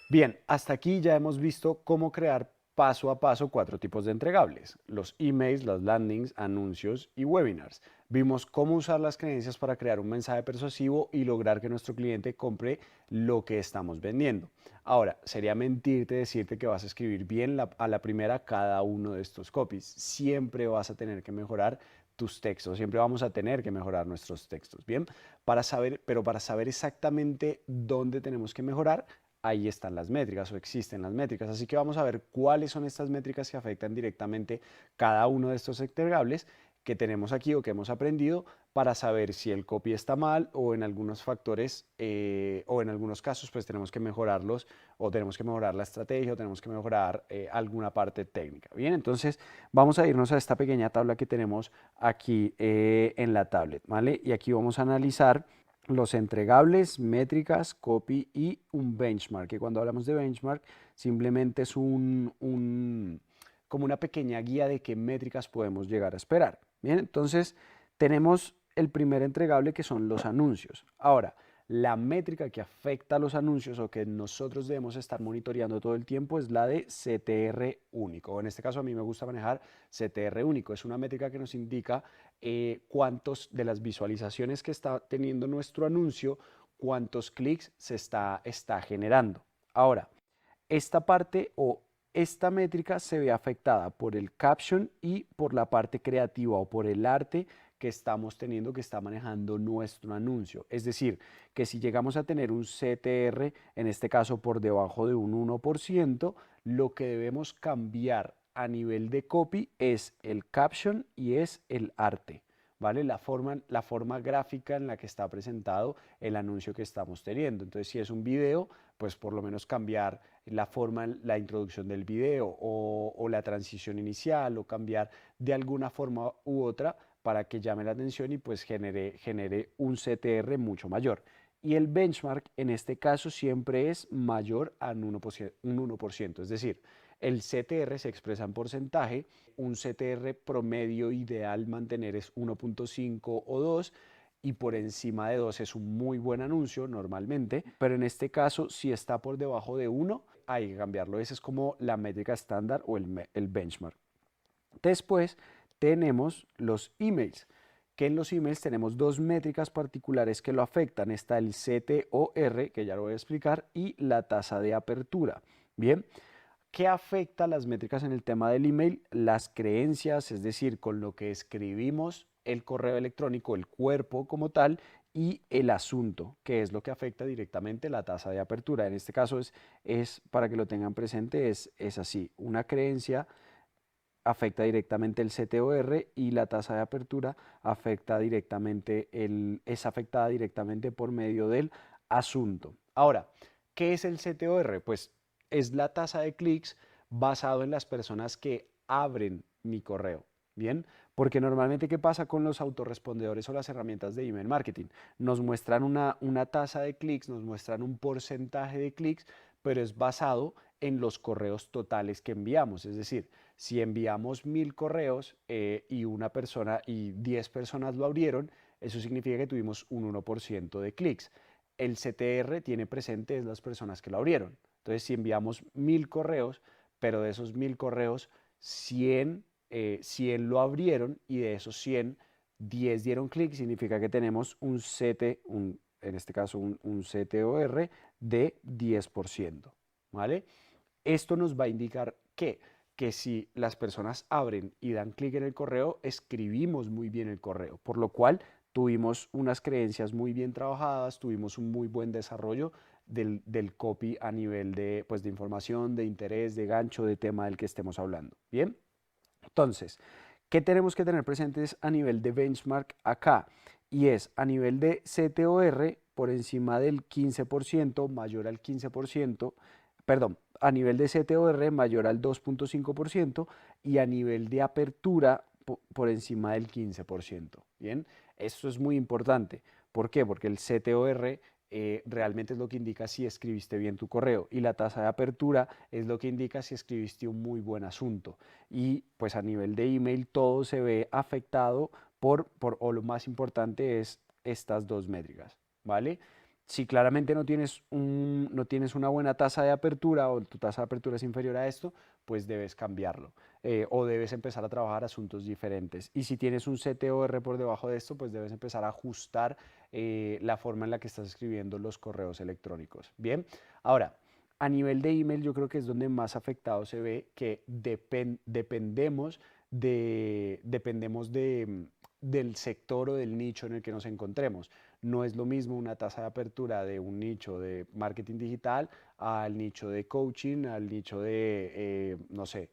Bien, hasta aquí ya hemos visto cómo crear paso a paso 4 tipos de entregables: los emails, las landings, anuncios y webinars. Vimos cómo usar las creencias para crear un mensaje persuasivo y lograr que nuestro cliente compre lo que estamos vendiendo. Ahora, sería mentirte decirte que vas a escribir bien a la primera cada uno de estos copies. Siempre vas a tener que mejorar tus textos, siempre vamos a tener que mejorar nuestros textos, ¿bien? Pero para saber exactamente dónde tenemos que mejorar, ahí están las métricas o existen las métricas. Así que vamos a ver cuáles son estas métricas que afectan directamente cada uno de estos entregables que tenemos aquí o que hemos aprendido para saber si el copy está mal o en algunos factores o en algunos casos pues tenemos que mejorarlos o tenemos que mejorar la estrategia o tenemos que mejorar alguna parte técnica. Bien, entonces vamos a irnos a esta pequeña tabla que tenemos aquí en la tablet, ¿vale? Y aquí vamos a analizar los entregables, métricas, copy y un benchmark, que cuando hablamos de benchmark simplemente es como una pequeña guía de qué métricas podemos llegar a esperar. Bien, entonces tenemos el primer entregable que son los anuncios. Ahora, la métrica que afecta a los anuncios o que nosotros debemos estar monitoreando todo el tiempo es la de CTR único. En este caso a mí me gusta manejar CTR único. Es una métrica que nos indica cuántos de las visualizaciones que está teniendo nuestro anuncio, cuántos clics está generando. Ahora, esta parte o esta métrica se ve afectada por el caption y por la parte creativa o por el arte que estamos teniendo, que está manejando nuestro anuncio. Es decir, que si llegamos a tener un CTR, en este caso por debajo de un 1%, lo que debemos cambiar a nivel de copy es el caption y es el arte. ¿Vale? La forma gráfica en la que está presentado el anuncio que estamos teniendo. Entonces, si es un video, pues por lo menos cambiar la forma, la introducción del video o la transición inicial o cambiar de alguna forma u otra para que llame la atención y pues genere un CTR mucho mayor. Y el benchmark en este caso siempre es mayor a un 1%, es decir, el CTR se expresa en porcentaje, un CTR promedio ideal mantener es 1.5 o 2 y por encima de 2 es un muy buen anuncio normalmente, pero en este caso si está por debajo de 1 hay que cambiarlo. Esa es como la métrica estándar o el benchmark. Después tenemos los emails, que en los emails tenemos dos métricas particulares que lo afectan. Está el CTOR, que ya lo voy a explicar, y la tasa de apertura. Bien, ¿qué afecta las métricas en el tema del email? Las creencias, es decir, con lo que escribimos el correo electrónico, el cuerpo como tal, y el asunto, que es lo que afecta directamente la tasa de apertura. En este caso para que lo tengan presente, es así. Una creencia afecta directamente el CTOR y la tasa de apertura es afectada directamente por medio del asunto. Ahora, ¿qué es el CTOR? Pues es la tasa de clics basado en las personas que abren mi correo. Bien, porque normalmente ¿qué pasa con los autorrespondedores o las herramientas de email marketing? Nos muestran una tasa de clics, nos muestran un porcentaje de clics, pero es basado en los correos totales que enviamos. Es decir, si enviamos 1000 correos y una persona y 10 personas lo abrieron, eso significa que tuvimos un 1% de clics. El CTR tiene presente es las personas que lo abrieron. Entonces, si enviamos 1000 correos, pero de esos 1000 correos, 100 lo abrieron y de esos 100, 10 dieron clic, significa que tenemos en este caso un CTOR de 10%. ¿Vale? Esto nos va a indicar que si las personas abren y dan clic en el correo, escribimos muy bien el correo, por lo cual tuvimos unas creencias muy bien trabajadas, tuvimos un muy buen desarrollo del copy a nivel pues, de información, de interés, de gancho, de tema del que estemos hablando. Bien, entonces, ¿qué tenemos que tener presentes a nivel de benchmark acá? Y es a nivel de CTOR por encima del 15%, mayor al 15%, perdón, a nivel de CTOR mayor al 2.5% y a nivel de apertura por encima del 15%. Bien, esto es muy importante. ¿Por qué? Porque el CTOR realmente es lo que indica si escribiste bien tu correo y la tasa de apertura es lo que indica si escribiste un muy buen asunto. Y pues a nivel de email todo se ve afectado o lo más importante es estas dos métricas, ¿vale? Si claramente no tienes una buena tasa de apertura o tu tasa de apertura es inferior a esto, pues debes cambiarlo o debes empezar a trabajar asuntos diferentes. Y si tienes un CTOR por debajo de esto, pues debes empezar a ajustar la forma en la que estás escribiendo los correos electrónicos. Bien, ahora, a nivel de email yo creo que es donde más afectado se ve que dependemos del sector o del nicho en el que nos encontremos. No es lo mismo una tasa de apertura de un nicho de marketing digital al nicho de coaching, al nicho de, no sé,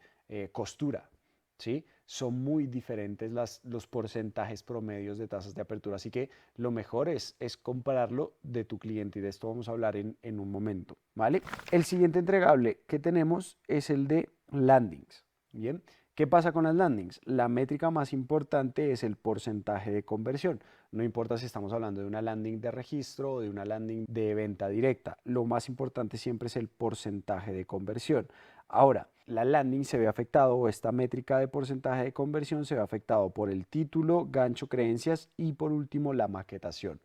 costura, ¿sí? Son muy diferentes los porcentajes promedios de tasas de apertura, así que lo mejor es compararlo de tu cliente y de esto vamos a hablar en un momento, ¿vale? El siguiente entregable que tenemos es el de landings, ¿bien? ¿Qué pasa con las landings? La métrica más importante es el porcentaje de conversión. No importa si estamos hablando de una landing de registro o de una landing de venta directa. Lo más importante siempre es el porcentaje de conversión. Ahora, la landing se ve afectado o esta métrica de porcentaje de conversión se ve afectado por el título, gancho, creencias y por último la maquetación.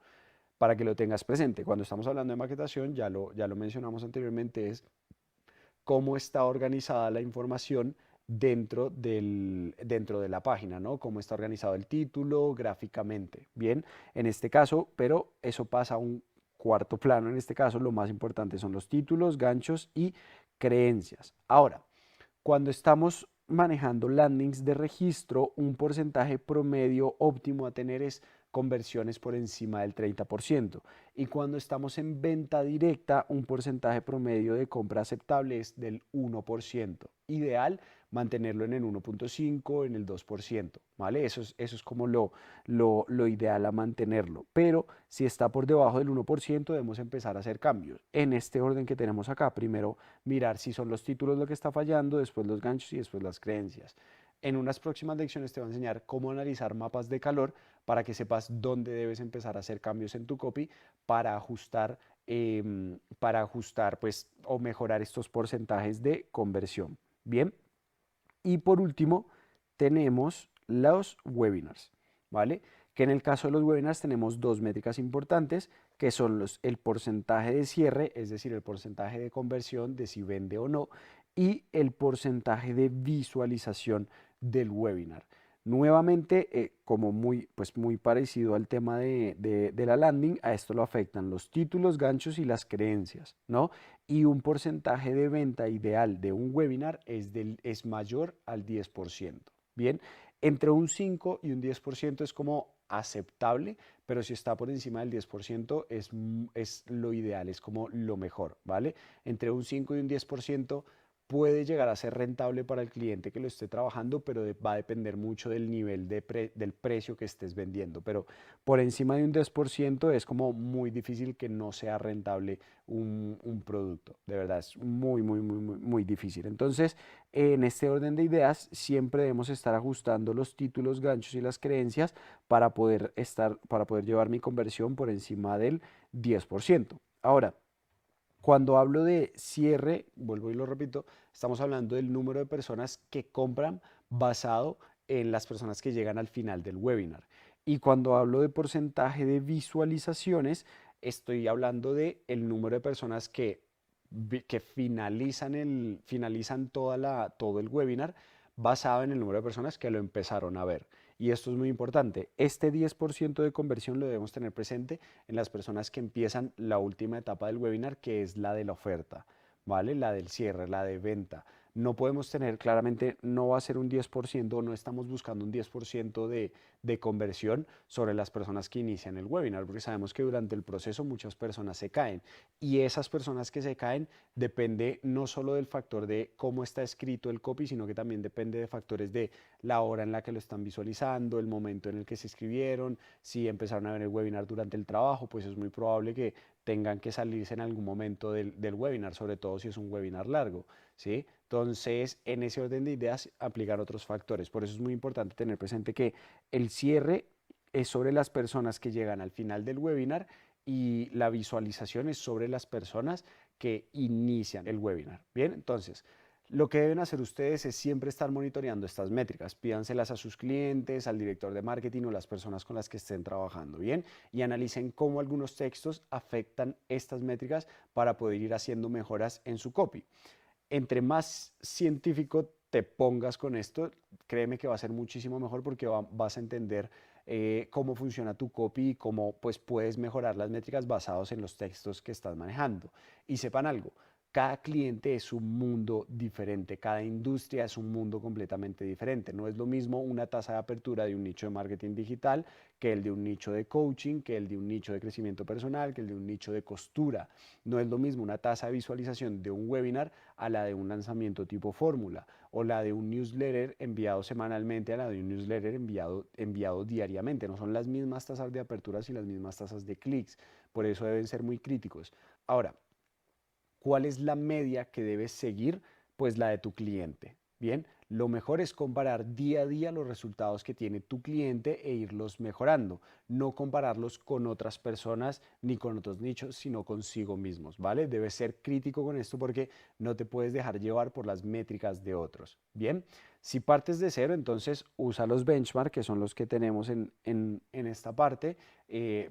Para que lo tengas presente, cuando estamos hablando de maquetación, ya lo mencionamos anteriormente, es cómo está organizada la información dentro de la página, ¿no? Cómo está organizado el título gráficamente. Bien, en este caso, pero eso pasa a un cuarto plano. En este caso, lo más importante son los títulos, ganchos y creencias. Ahora, cuando estamos manejando landings de registro, un porcentaje promedio óptimo a tener es conversiones por encima del 30%. Y cuando estamos en venta directa, un porcentaje promedio de compra aceptable es del 1%. Ideal mantenerlo en el 1.5, en el 2%, ¿vale? Eso es como lo ideal a mantenerlo. Pero si está por debajo del 1%, debemos empezar a hacer cambios. En este orden que tenemos acá, primero mirar si son los títulos lo que está fallando, después los ganchos y después las creencias. En unas próximas lecciones te voy a enseñar cómo analizar mapas de calor para que sepas dónde debes empezar a hacer cambios en tu copy para ajustar pues, o mejorar estos porcentajes de conversión. Bien, y por último tenemos los webinars, ¿vale? Que en el caso de los webinars tenemos dos métricas importantes que son el porcentaje de cierre, es decir, el porcentaje de conversión de si vende o no, y el porcentaje de visualización del webinar. Nuevamente, como pues muy parecido al tema de la landing, a esto lo afectan los títulos, ganchos y las creencias, ¿no? Y un porcentaje de venta ideal de un webinar es mayor al 10%. Bien, entre un 5 y un 10% es como aceptable, pero si está por encima del 10% es lo ideal, es como lo mejor, ¿vale? Entre un 5 y un 10% puede llegar a ser rentable para el cliente que lo esté trabajando, pero va a depender mucho del nivel del precio que estés vendiendo. Pero por encima de un 10% es como muy difícil que no sea rentable un producto. De verdad, es muy difícil. Entonces, en este orden de ideas, siempre debemos estar ajustando los títulos, ganchos y las creencias para poder llevar mi conversión por encima del 10%. Ahora, cuando hablo de cierre, vuelvo y lo repito, estamos hablando del número de personas que compran basado en las personas que llegan al final del webinar. Y cuando hablo de porcentaje de visualizaciones, estoy hablando de el número de personas que finalizan todo el webinar basado en el número de personas que lo empezaron a ver. Y esto es muy importante. Este 10% de conversión lo debemos tener presente en las personas que empiezan la última etapa del webinar, que es la de la oferta, ¿vale? La del cierre, la de venta. No podemos tener, claramente no va a ser un 10%, no estamos buscando un 10% de conversión sobre las personas que inician el webinar, porque sabemos que durante el proceso muchas personas se caen y esas personas que se caen depende no solo del factor de cómo está escrito el copy, sino que también depende de factores de la hora en la que lo están visualizando, el momento en el que se escribieron, si empezaron a ver el webinar durante el trabajo, pues es muy probable que tengan que salirse en algún momento del webinar, sobre todo si es un webinar largo, ¿sí? Entonces, en ese orden de ideas, aplicar otros factores. Por eso es muy importante tener presente que el cierre es sobre las personas que llegan al final del webinar y la visualización es sobre las personas que inician el webinar. Bien, entonces, Lo que deben hacer ustedes es siempre estar monitoreando estas métricas. Pídanselas a sus clientes, al director de marketing o las personas con las que estén trabajando, ¿bien? Y analicen cómo algunos textos afectan estas métricas para poder ir haciendo mejoras en su copy. Entre más científico te pongas con esto, créeme que va a ser muchísimo mejor porque vas a entender cómo funciona tu copy y cómo pues, puedes mejorar las métricas basados en los textos que estás manejando. Y sepan algo, cada cliente es un mundo diferente, cada industria es un mundo completamente diferente. No es lo mismo una tasa de apertura de un nicho de marketing digital que el de un nicho de coaching, que el de un nicho de crecimiento personal, que el de un nicho de costura. No es lo mismo una tasa de visualización de un webinar a la de un lanzamiento tipo fórmula, o la de un newsletter enviado semanalmente a la de un newsletter enviado diariamente. No son las mismas tasas de aperturas y las mismas tasas de clics. Por eso deben ser muy críticos. Ahora, ¿cuál es la media que debes seguir? Pues la de tu cliente. Bien, lo mejor es comparar día a día los resultados que tiene tu cliente e irlos mejorando, no compararlos con otras personas ni con otros nichos, sino consigo mismos, ¿vale? Debes ser crítico con esto porque no te puedes dejar llevar por las métricas de otros. Bien, si partes de cero, entonces usa los benchmark, que son los que tenemos en esta parte,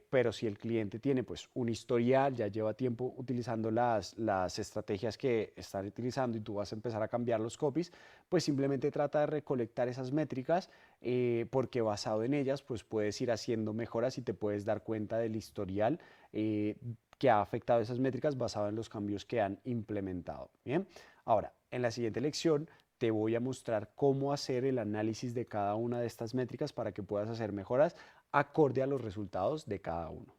pero si el cliente tiene pues un historial, ya lleva tiempo utilizando las estrategias que están utilizando y tú vas a empezar a cambiar los copies, pues simplemente trata de recolectar esas métricas porque basado en ellas pues puedes ir haciendo mejoras y te puedes dar cuenta del historial que ha afectado esas métricas basado en los cambios que han implementado. Bien, ahora en la siguiente lección te voy a mostrar cómo hacer el análisis de cada una de estas métricas para que puedas hacer mejoras acorde a los resultados de cada uno.